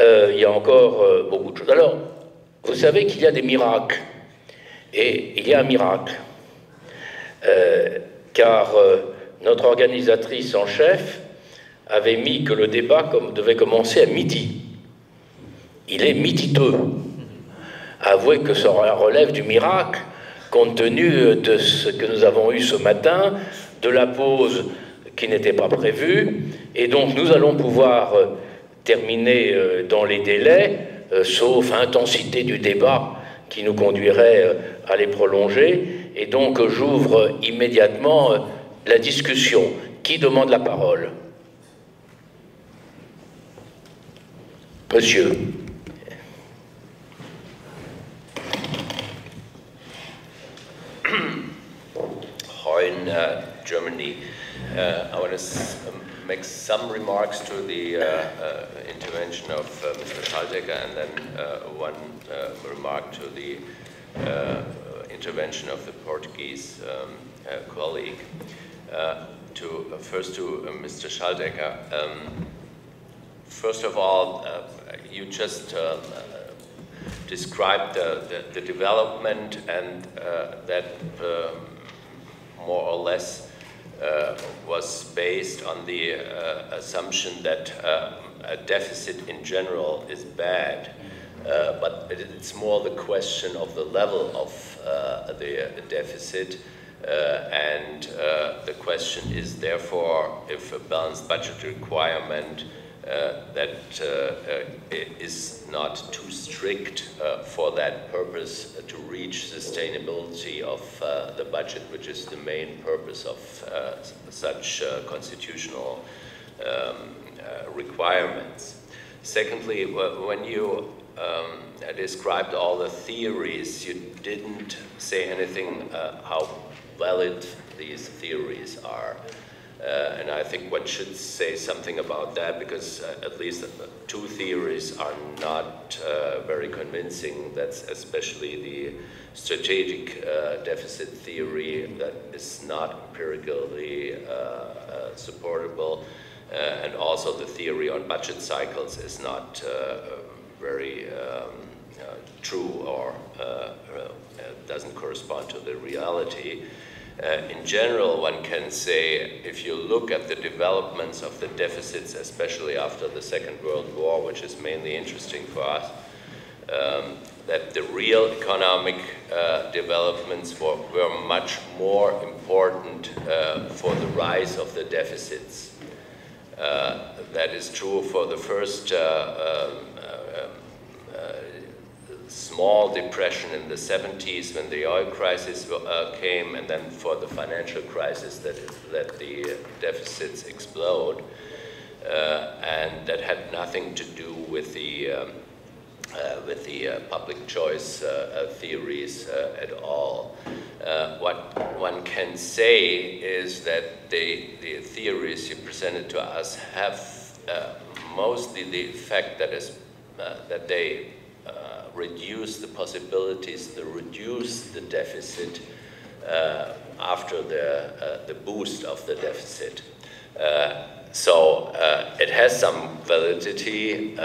il y a encore beaucoup de choses. Alors, vous savez qu'il y a des miracles. Et il y a un miracle. Car notre organisatrice en chef avait mis que le débat devait commencer à midi. Il est miditeux. Avouez que ça relève du miracle, compte tenu de ce que nous avons eu ce matin, de la pause qui n'était pas prévue, et donc nous allons pouvoir terminer dans les délais, sauf intensité du débat qui nous conduirait à les prolonger, et donc j'ouvre immédiatement la discussion. Qui demande la parole? Monsieur. In Germany, I want to make some remarks to the intervention of Mr. Schaldecker, and then one remark to the intervention of the Portuguese colleague. First to Mr. Schaldecker. First of all, you just described the development, and that more or less was based on the assumption that a deficit in general is bad, but it's more the question of the level of the deficit, and the question is therefore if a balanced budget requirement that is not too strict for that purpose to reach sustainability of the budget, which is the main purpose of such constitutional requirements. Secondly, when you described all the theories, you didn't say anything how valid these theories are. And I think one should say something about that, because at least two theories are not very convincing. That's especially the strategic deficit theory that is not empirically supportable, and also the theory on budget cycles is not very true, or doesn't correspond to the reality. In general, one can say, if you look at the developments of the deficits, especially after the Second World War, which is mainly interesting for us, that the real economic developments were much more important for the rise of the deficits. That is true for the first small depression in the 70s when the oil crisis came, and then for the financial crisis that let the deficits explode. And that had nothing to do with the public choice theories at all. What one can say is that the theories you presented to us have mostly the effect that they reduce the possibilities, to reduce the deficit after the boost of the deficit. So it has some validity,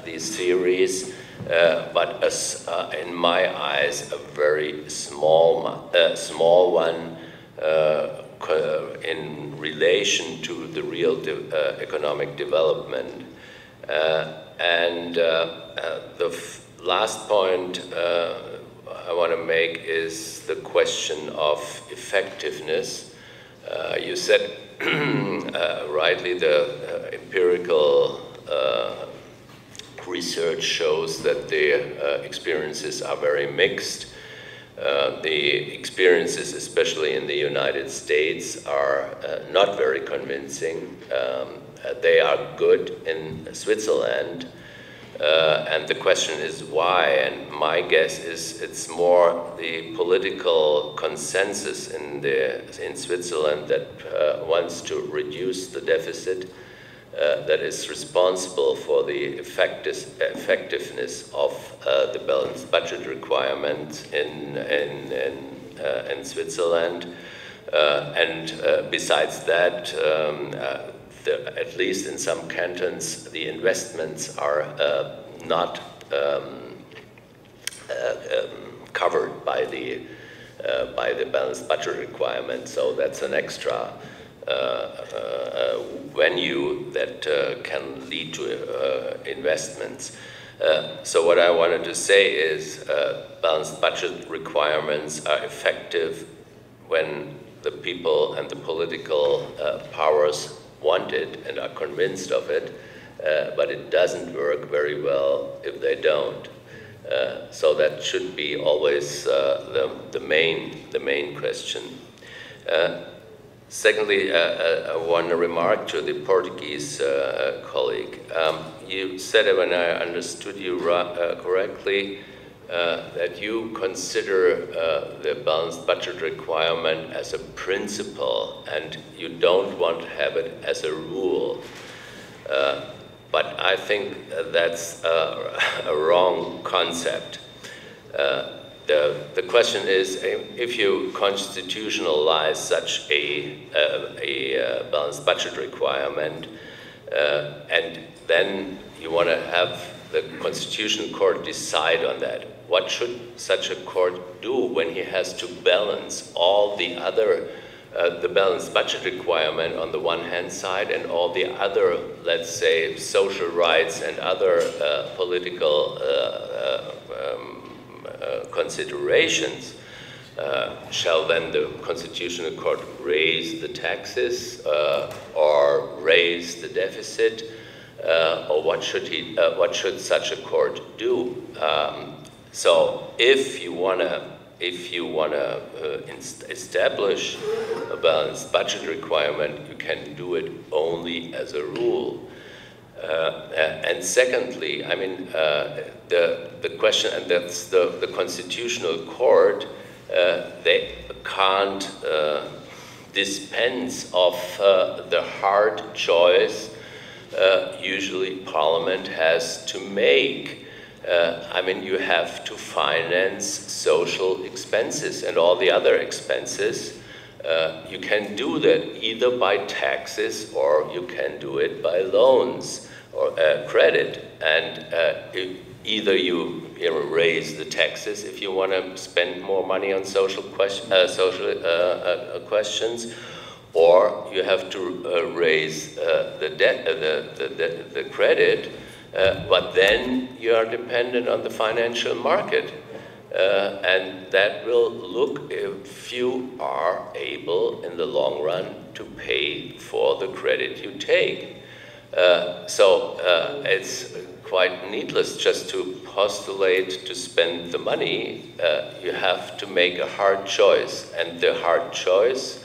these theories, but as, in my eyes, a very small one in relation to the real economic development. And the last point I want to make is the question of effectiveness. You said rightly the empirical research shows that the experiences are very mixed. The experiences, especially in the United States, are not very convincing. They are good in Switzerland. And the question is why, and my guess is it's more the political consensus in Switzerland that wants to reduce the deficit that is responsible for the effectiveness of the balanced budget requirement in Switzerland. And besides that, at least in some cantons, the investments are not covered by the balanced budget requirement. So that's an extra venue that can lead to investments. So what I wanted to say is balanced budget requirements are effective when the people and the political powers want it and are convinced of it, but it doesn't work very well if they don't. So that should be always the main question. Secondly, one remark to the Portuguese colleague. You said, when I understood you correctly, that you consider the balanced budget requirement as a principle and you don't want to have it as a rule. But I think that's a wrong concept. The question is, if you constitutionalize such a balanced budget requirement, and then you want to have the Constitutional Court decide on that, what should such a court do when he has to balance all the other, the balanced budget requirement on the one hand side and all the other, let's say, social rights and other political considerations? Shall then the Constitutional Court raise the taxes or raise the deficit, or what should such a court do? So if you wanna establish a balanced budget requirement, you can do it only as a rule. And secondly, I mean, the question, and that's the Constitutional Court, they can't dispense of the hard choice usually Parliament has to make. I mean, you have to finance social expenses and all the other expenses. You can do that either by taxes or you can do it by loans or credit. And either you raise the taxes if you want to spend more money on social questions, or you have to raise the debt, the credit. But then you are dependent on the financial market. And that will look if you are able in the long run to pay for the credit you take. So it's quite needless just to postulate to spend the money. You have to make a hard choice. And the hard choice,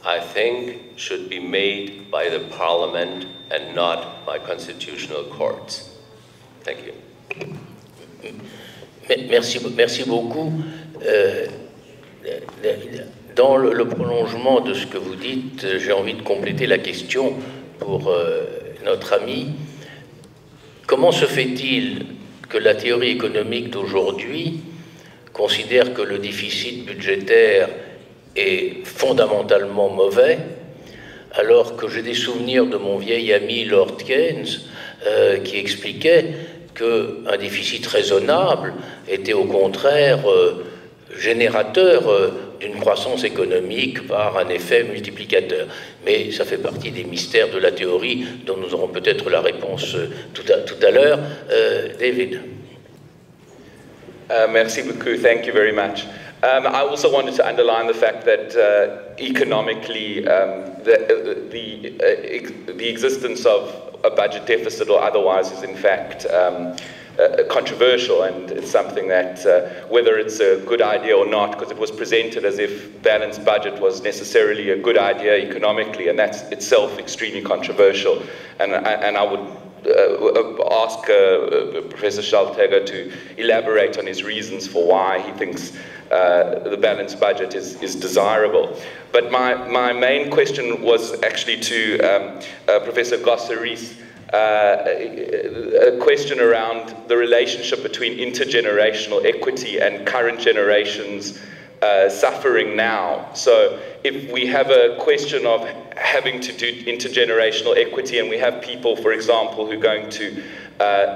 I think, should be made by the Parliament and not by constitutional courts. Thank you. Merci beaucoup. Dans le prolongement de ce que vous dites, j'ai envie de compléter la question pour notre ami. Comment se fait-il que la théorie économique d'aujourd'hui considère que le déficit budgétaire est fondamentalement mauvais, alors que j'ai des souvenirs de mon vieil ami Lord Keynes qui expliquait qu'un déficit raisonnable était au contraire générateur d'une croissance économique par un effet multiplicateur. Mais ça fait partie des mystères de la théorie dont nous aurons peut-être la réponse tout à l'heure. David. Merci beaucoup. Thank you very much. I also wanted to underline the fact that economically the existence of a budget deficit or otherwise is in fact controversial, and it's something that whether it's a good idea or not, because it was presented as if balanced budget was necessarily a good idea economically, and that's itself extremely controversial. And I would ask Professor Schaltegger to elaborate on his reasons for why he thinks the balanced budget is desirable. But my main question was actually to Professor GOSSERIES, a question around the relationship between intergenerational equity and current generations' suffering now. So if we have a question of having to do intergenerational equity, and we have people, for example, who are going to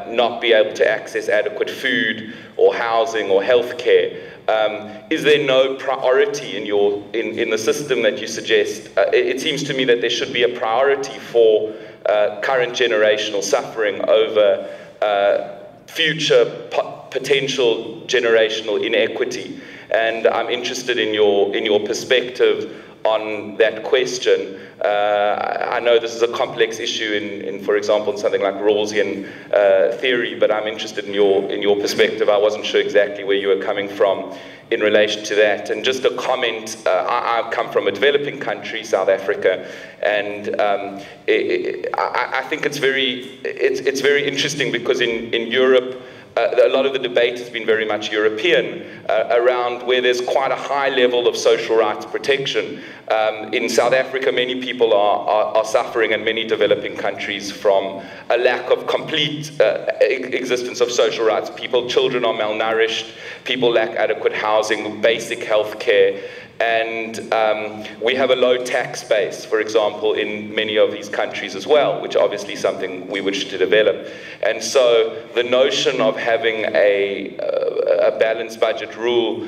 not be able to access adequate food or housing or healthcare, is there no priority in the system that you suggest? It seems to me that there should be a priority for current generational suffering over future potential generational inequity. And I'm interested in your perspective on that question. I know this is a complex issue in for example, in something like Rawlsian theory, but I'm interested in your perspective. I wasn't sure exactly where you were coming from in relation to that. And just a comment, I've come from a developing country, South Africa, and I think it's very interesting because in Europe, a lot of the debate has been very much European around where there's quite a high level of social rights protection. In South Africa, many people are suffering, and many developing countries, from a lack of complete existence of social rights. Children are malnourished, people lack adequate housing, basic health care. And we have a low tax base, for example, in many of these countries as well, which obviously is something we wish to develop. And so the notion of having a balanced budget rule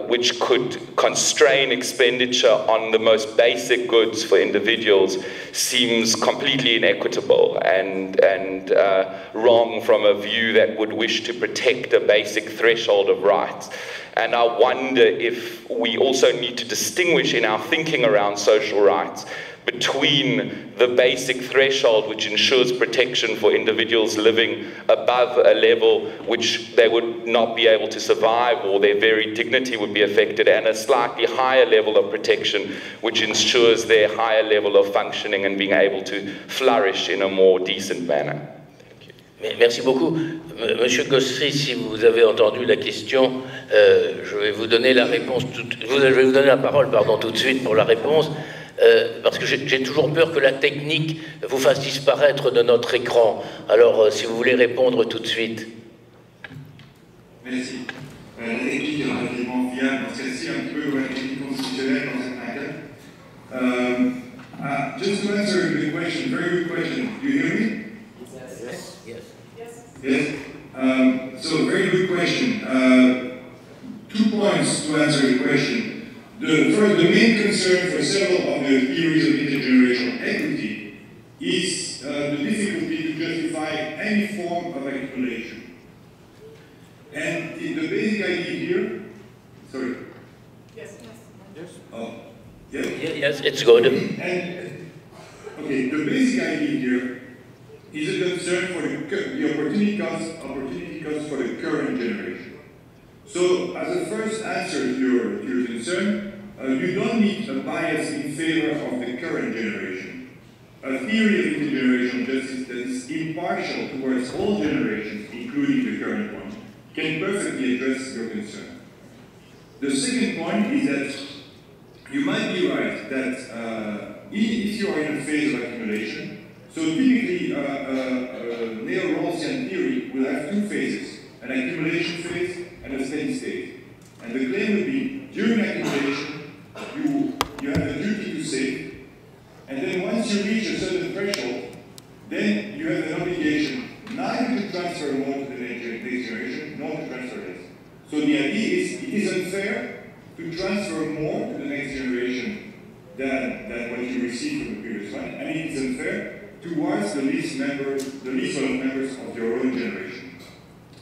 which could constrain expenditure on the most basic goods for individuals seems completely inequitable and wrong from a view that would wish to protect a basic threshold of rights. And I wonder if we also need to distinguish in our thinking around social rights between the basic threshold which ensures protection for individuals living above a level which they would not be able to survive or their very dignity would be affected, and a slightly higher level of protection which ensures their higher level of functioning and being able to flourish in a more decent manner. Merci beaucoup. Monsieur Gosseries, si vous avez entendu la question, je vais vous donner la réponse, je vais vous donner la parole, pardon, tout de suite pour la réponse, parce que j'ai toujours peur que la technique vous fasse disparaître de notre écran. Alors, si vous voulez répondre tout de suite. Merci. La technique est relativement fiable, parce qu'elle est un peu la technique constitutionnelle dans certains cas. Just to answer the question, very good question. Do you hear me? Yes. So very good question. 2 points to answer the question. First, the main concern for several of the theories of intergenerational equity is the difficulty to justify any form of accumulation. And the basic idea here, sorry. Yes. Oh, yes. Yes, it's good. And, okay, the basic idea here is a concern for the opportunity cost for the current generation. So, as a first answer to your concern, you don't need a bias in favor of the current generation. A theory of intergenerational justice that is impartial towards all generations, including the current one, can perfectly address your concern. The second point is that you might be right that if you are in a phase of accumulation, so typically, neo-Rawlsian theory will have 2 phases, an accumulation phase and a steady state. And the claim would be, during accumulation, you have a duty to save, and then once you reach a certain threshold, then you have an obligation neither to transfer more to the next generation, nor to transfer less. So the idea is, it is unfair to transfer more to the next generation than what you received from the previous one, and it is unfair towards the least members of your own generation.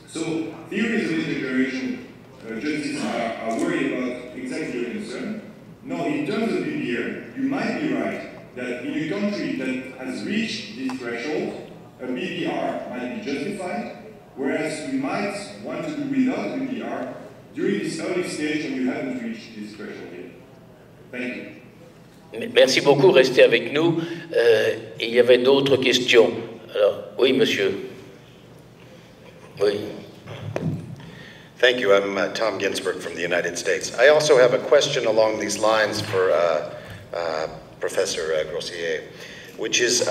So theories of intergenerational justice are worried about exactly your concern. Now, in terms of BBR, you might be right that in a country that has reached this threshold, a BBR might be justified, whereas you might want to do without BBR during this early stage when you haven't reached this threshold yet. Thank you. Merci beaucoup, restez avec nous. Il y avait d'autres questions. Alors, oui, monsieur. Oui. Thank you. I'm Tom Ginsberg from the United States. I also have a question along these lines for Professor Grossier, which is,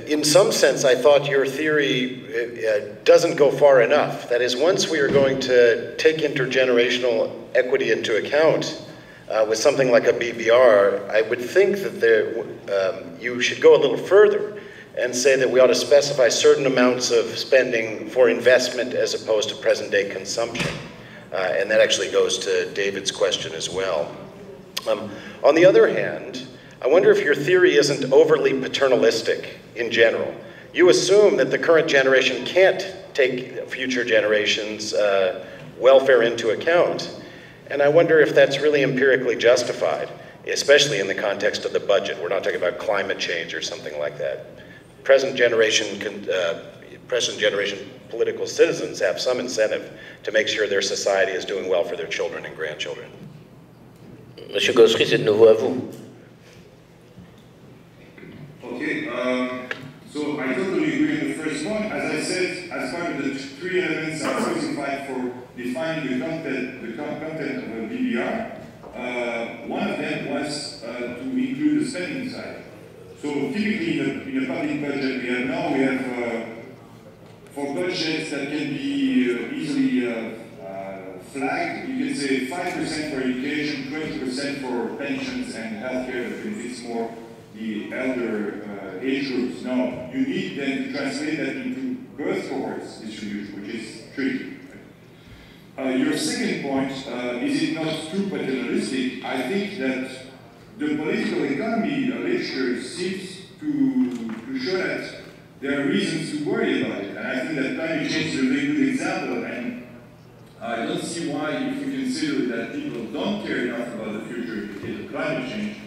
In some sense, I thought your theory doesn't go far enough. That is, once we are going to take intergenerational equity into account with something like a BBR, I would think that you should go a little further and say that we ought to specify certain amounts of spending for investment as opposed to present-day consumption. And that actually goes to David's question as well. On the other hand, I wonder if your theory isn't overly paternalistic in general. You assume that the current generation can't take future generations' welfare into account. And I wonder if that's really empirically justified, especially in the context of the budget. We're not talking about climate change or something like that. Present generation political citizens have some incentive to make sure their society is doing well for their children and grandchildren. Monsieur Gosseries, c'est de nouveau à vous. Okay, so I totally agree on the first point. As I said, as part of the three elements I specified for defining the content of a BBR, one of them was to include the spending side. So typically in a public budget we have for budgets that can be easily flagged, you can say 5% for education, 20% for pensions and healthcare that benefits more the elder age groups. Now, you need then to translate that into birth cohorts distribution, which is tricky. Your second point, is it not too paternalistic? I think that the political economy literature seems to show that there are reasons to worry about it. And I think that climate change is a very good example. And I don't see why, if we consider that people don't care enough about the future in the case of climate change,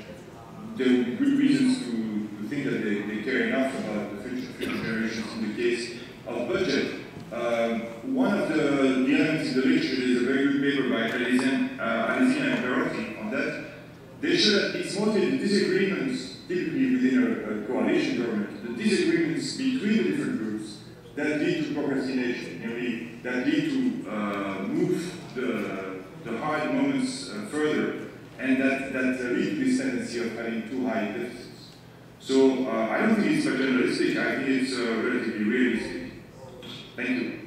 there would be good reasons to think that they care enough about the future generations in the case of budget. One of the elements in the literature is a very good paper by Alesina and Perotti on that. They show that it's mostly the disagreements, typically within a coalition government, the disagreements between the different groups that lead to procrastination, namely that lead to move the hard moments further, and that lead to this tendency of having too high deficits. So I don't think it's paternalistic, I think it's relatively realistic. Thank you.